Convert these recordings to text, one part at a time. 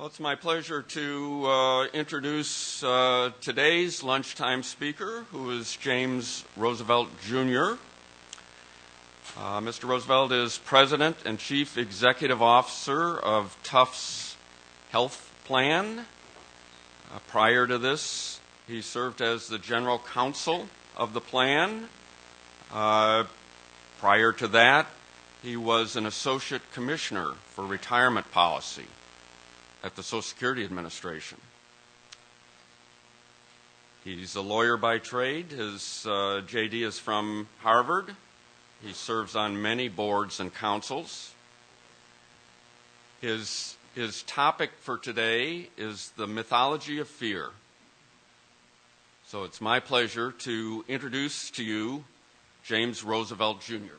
Well, it's my pleasure to introduce today's lunchtime speaker, who is James Roosevelt, Jr. Mr. Roosevelt is President and Chief Executive Officer of Tufts Health Plan. Prior to this, he served as the General Counsel of the plan. Prior to that, he was an Associate Commissioner for Retirement Policy at the Social Security Administration. He's a lawyer by trade. His JD is from Harvard. He serves on many boards and councils. His topic for today is the mythology of fear. So it's my pleasure to introduce to you James Roosevelt, Jr.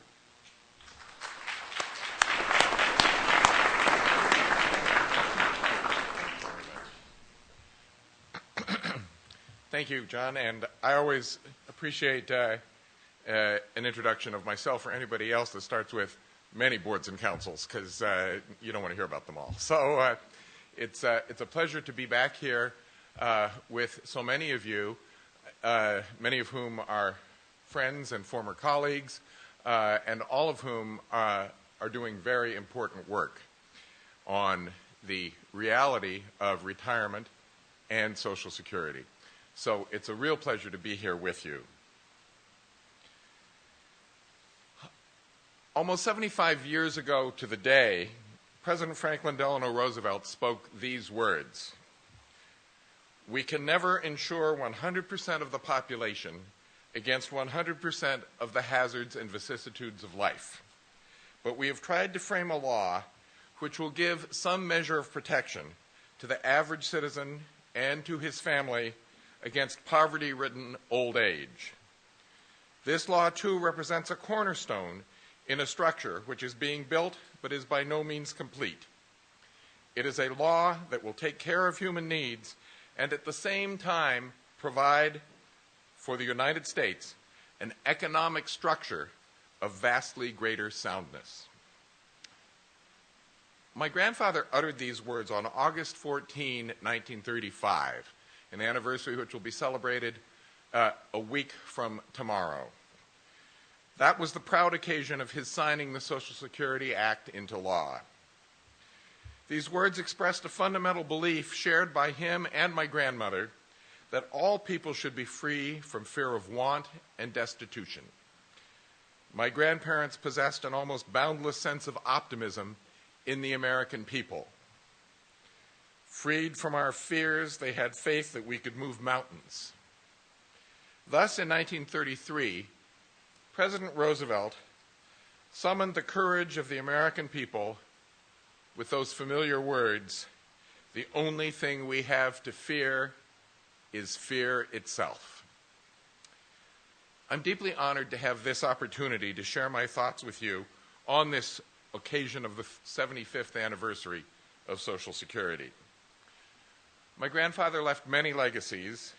Thank you, John, and I always appreciate an introduction of myself or anybody else that starts with many boards and councils, because you don't want to hear about them all. So it's a pleasure to be back here with so many of you, many of whom are friends and former colleagues, and all of whom are doing very important work on the reality of retirement and Social Security. So it's a real pleasure to be here with you. Almost 75 years ago to the day, President Franklin Delano Roosevelt spoke these words: "We can never insure 100% of the population against 100% of the hazards and vicissitudes of life, but we have tried to frame a law which will give some measure of protection to the average citizen and to his family against poverty-ridden old age. This law, too, represents a cornerstone in a structure which is being built but is by no means complete. It is a law that will take care of human needs and at the same time provide for the United States an economic structure of vastly greater soundness." My grandfather uttered these words on August 14, 1935, an anniversary which will be celebrated a week from tomorrow. That was the proud occasion of his signing the Social Security Act into law. These words expressed a fundamental belief shared by him and my grandmother that all people should be free from fear of want and destitution. My grandparents possessed an almost boundless sense of optimism in the American people. Freed from our fears, they had faith that we could move mountains. Thus, in 1933, President Roosevelt summoned the courage of the American people with those familiar words: "The only thing we have to fear is fear itself." I'm deeply honored to have this opportunity to share my thoughts with you on this occasion of the 75th anniversary of Social Security. My grandfather left many legacies.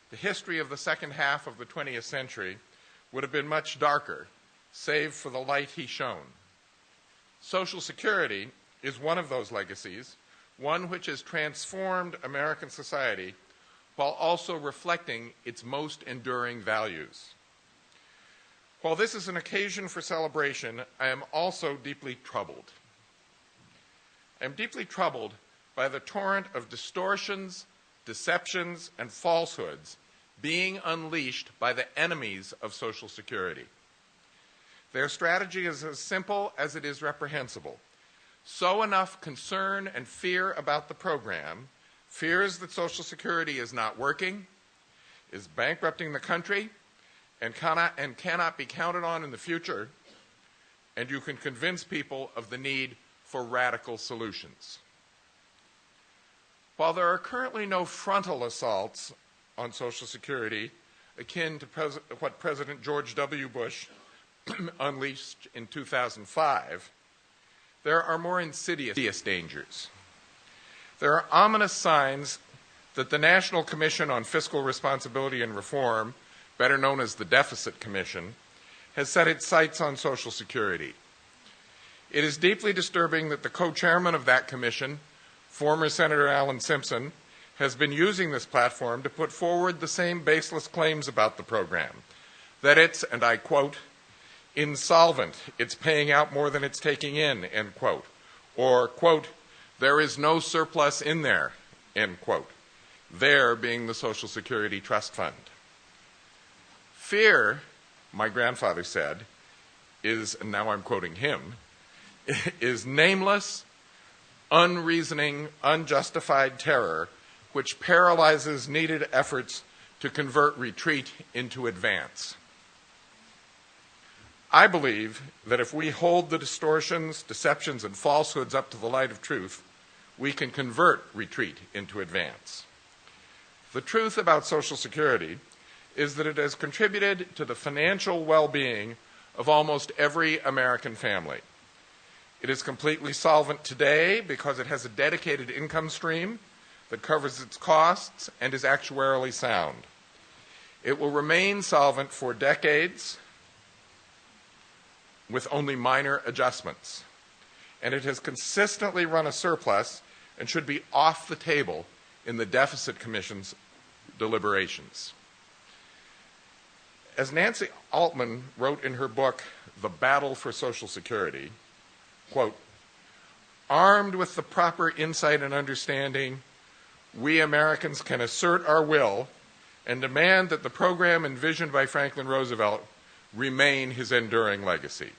The history of the second half of the 20th century would have been much darker, save for the light he shone. Social Security is one of those legacies, one which has transformed American society while also reflecting its most enduring values. While this is an occasion for celebration, I am also deeply troubled. I am deeply troubled by the torrent of distortions, deceptions, and falsehoods being unleashed by the enemies of Social Security. Their strategy is as simple as it is reprehensible. Sow enough concern and fear about the program, fears that Social Security is not working, is bankrupting the country, and cannot be counted on in the future, and you can convince people of the need for radical solutions. While there are currently no frontal assaults on Social Security akin to what President George W. Bush unleashed in 2005, there are more insidious dangers. There are ominous signs that the National Commission on Fiscal Responsibility and Reform, better known as the Deficit Commission, has set its sights on Social Security. It is deeply disturbing that the co-chairman of that commission, Former Senator Alan Simpson has been using this platform to put forward the same baseless claims about the program, that it's, and I quote, insolvent, it's paying out more than it's taking in, end quote, or, quote, there is no surplus in there, end quote, there being the Social Security Trust Fund. Fear, my grandfather said, is, and now I'm quoting him, is nameless, unreasoning, unjustified terror which paralyzes needed efforts to convert retreat into advance. I believe that if we hold the distortions, deceptions, and falsehoods up to the light of truth, we can convert retreat into advance. The truth about Social Security is that it has contributed to the financial well-being of almost every American family. It is completely solvent today because it has a dedicated income stream that covers its costs and is actuarially sound. It will remain solvent for decades with only minor adjustments. And it has consistently run a surplus and should be off the table in the Deficit Commission's deliberations. As Nancy Altman wrote in her book, The Battle for Social Security, quote, armed with the proper insight and understanding, we Americans can assert our will and demand that the program envisioned by Franklin Roosevelt remain his enduring legacy.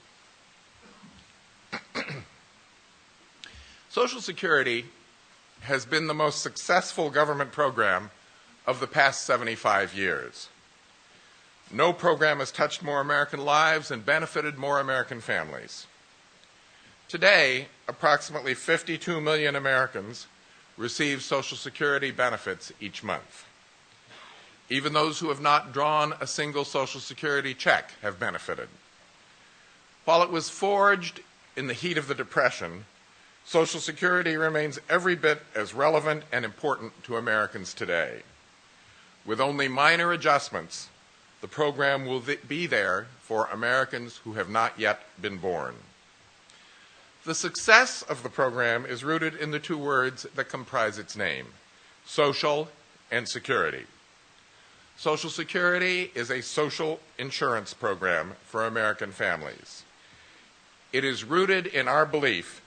Social Security has been the most successful government program of the past 75 years. No program has touched more American lives and benefited more American families. Today, approximately 52 million Americans receive Social Security benefits each month. Even those who have not drawn a single Social Security check have benefited. While it was forged in the heat of the Depression, Social Security remains every bit as relevant and important to Americans today. With only minor adjustments, the program will be there for Americans who have not yet been born. The success of the program is rooted in the two words that comprise its name, social and security. Social Security is a social insurance program for American families. It is rooted in our belief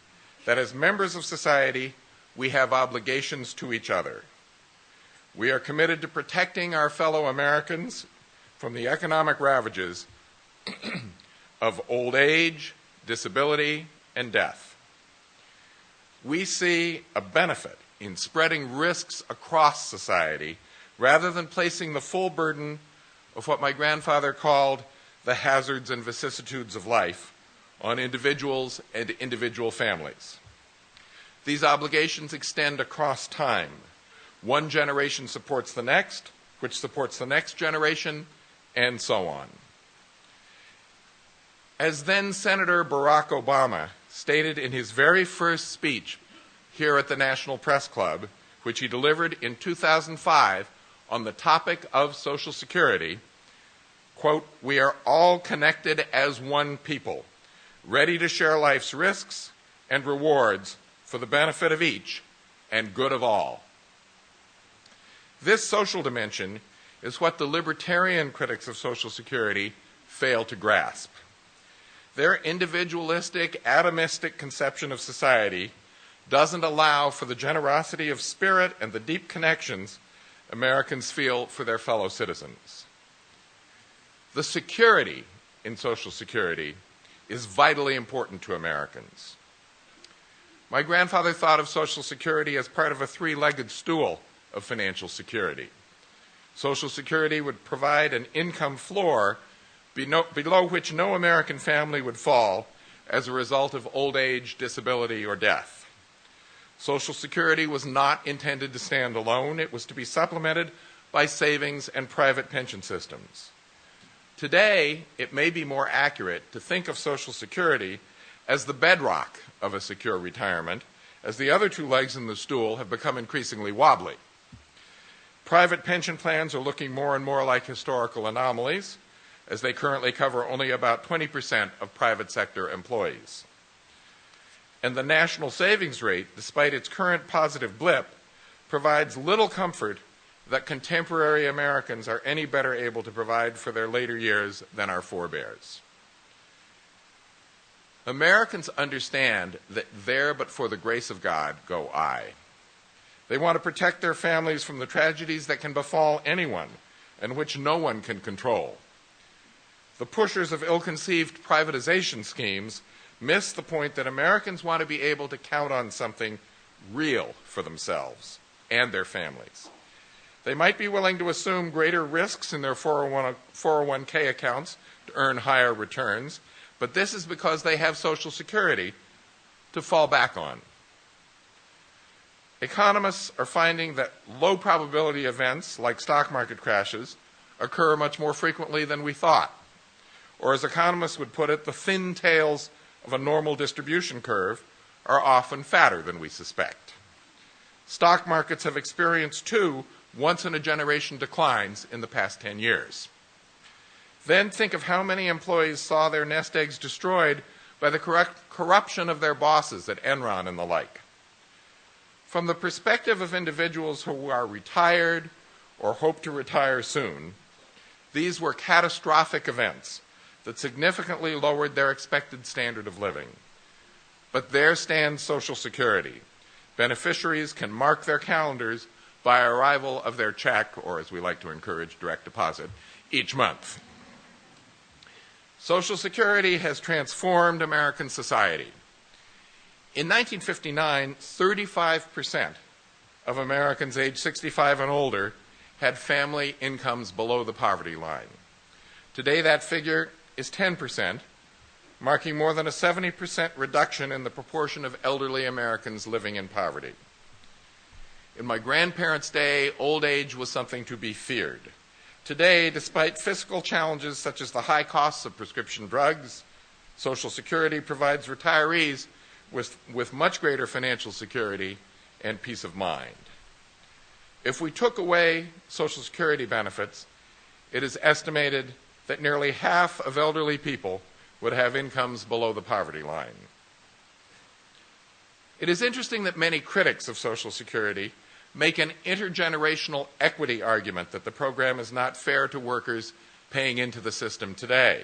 that as members of society, we have obligations to each other. We are committed to protecting our fellow Americans from the economic ravages of old age, disability, and death. We see a benefit in spreading risks across society rather than placing the full burden of what my grandfather called the hazards and vicissitudes of life on individuals and individual families. These obligations extend across time. One generation supports the next, which supports the next generation, and so on. As then Senator Barack Obama stated in his very first speech here at the National Press Club, which he delivered in 2005 on the topic of Social Security, quote, we are all connected as one people, ready to share life's risks and rewards for the benefit of each and good of all. This social dimension is what the libertarian critics of Social Security fail to grasp. Their individualistic, atomistic conception of society doesn't allow for the generosity of spirit and the deep connections Americans feel for their fellow citizens. The security in Social Security is vitally important to Americans. My grandfather thought of Social Security as part of a three-legged stool of financial security. Social Security would provide an income floor below which no American family would fall as a result of old age, disability, or death. Social Security was not intended to stand alone. It was to be supplemented by savings and private pension systems. Today, it may be more accurate to think of Social Security as the bedrock of a secure retirement, as the other two legs in the stool have become increasingly wobbly. Private pension plans are looking more and more like historical anomalies, as they currently cover only about 20% of private sector employees. and the national savings rate, despite its current positive blip, provides little comfort that contemporary Americans are any better able to provide for their later years than our forebears. Americans understand that there but for the grace of God go I. They want to protect their families from the tragedies that can befall anyone and which no one can control. The pushers of ill-conceived privatization schemes miss the point that Americans want to be able to count on something real for themselves and their families. They might be willing to assume greater risks in their 401k accounts to earn higher returns, but this is because they have Social Security to fall back on. Economists are finding that low probability events like stock market crashes occur much more frequently than we thought. Or as economists would put it, the thin tails of a normal distribution curve are often fatter than we suspect. Stock markets have experienced two once-in-a-generation declines in the past 10 years. Then think of how many employees saw their nest eggs destroyed by the corruption of their bosses at Enron and the like. From the perspective of individuals who are retired or hope to retire soon, these were catastrophic events that significantly lowered their expected standard of living. But there stands Social Security. Beneficiaries can mark their calendars by arrival of their check, or as we like to encourage, direct deposit, each month. Social Security has transformed American society. In 1959, 35% of Americans aged 65 and older had family incomes below the poverty line. Today, that figure is 10%, marking more than a 70% reduction in the proportion of elderly Americans living in poverty. In my grandparents' day, old age was something to be feared. Today, despite fiscal challenges such as the high costs of prescription drugs, Social Security provides retirees with much greater financial security and peace of mind. If we took away Social Security benefits, it is estimated that nearly half of elderly people would have incomes below the poverty line. It is interesting that many critics of Social Security make an intergenerational equity argument that the program is not fair to workers paying into the system today.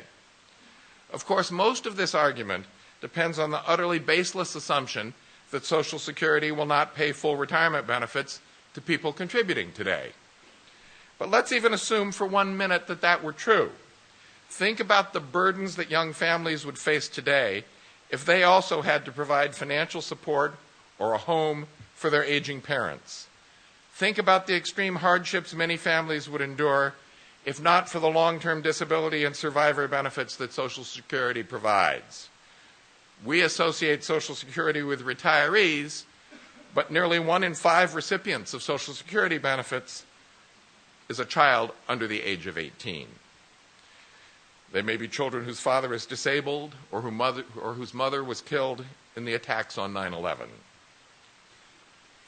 Of course, most of this argument depends on the utterly baseless assumption that Social Security will not pay full retirement benefits to people contributing today. But let's even assume for 1 minute that that were true. Think about the burdens that young families would face today if they also had to provide financial support or a home for their aging parents. Think about the extreme hardships many families would endure if not for the long-term disability and survivor benefits that Social Security provides. We associate Social Security with retirees, but nearly 1 in 5 recipients of Social Security benefits is a child under the age of 18. They may be children whose father is disabled or whose mother was killed in the attacks on 9/11.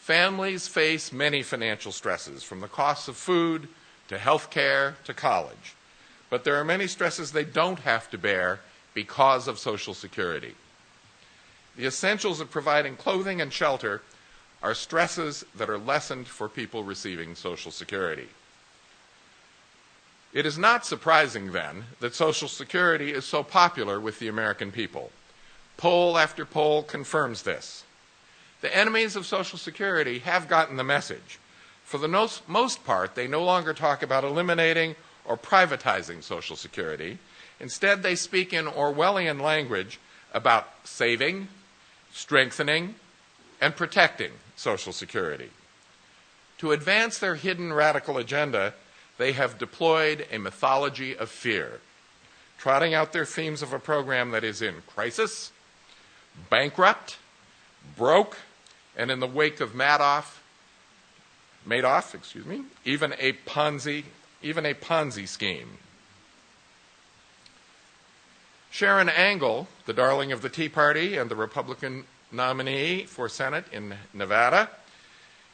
Families face many financial stresses, from the costs of food to health care to college. But there are many stresses they don't have to bear because of Social Security. The essentials of providing clothing and shelter are stresses that are lessened for people receiving Social Security. It is not surprising, then, that Social Security is so popular with the American people. Poll after poll confirms this. The enemies of Social Security have gotten the message. For the most part, they no longer talk about eliminating or privatizing Social Security. Instead, they speak in Orwellian language about saving, strengthening, and protecting Social Security. To advance their hidden radical agenda, they have deployed a mythology of fear, trotting out their themes of a program that is in crisis, bankrupt, broke, and in the wake of Madoff, even a Ponzi scheme. Sharon Angle, the darling of the Tea Party and the Republican nominee for Senate in Nevada,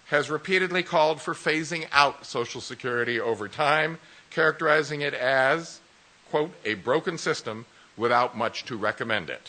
has repeatedly called for phasing out Social Security over time, characterizing it as, quote, a broken system without much to recommend it.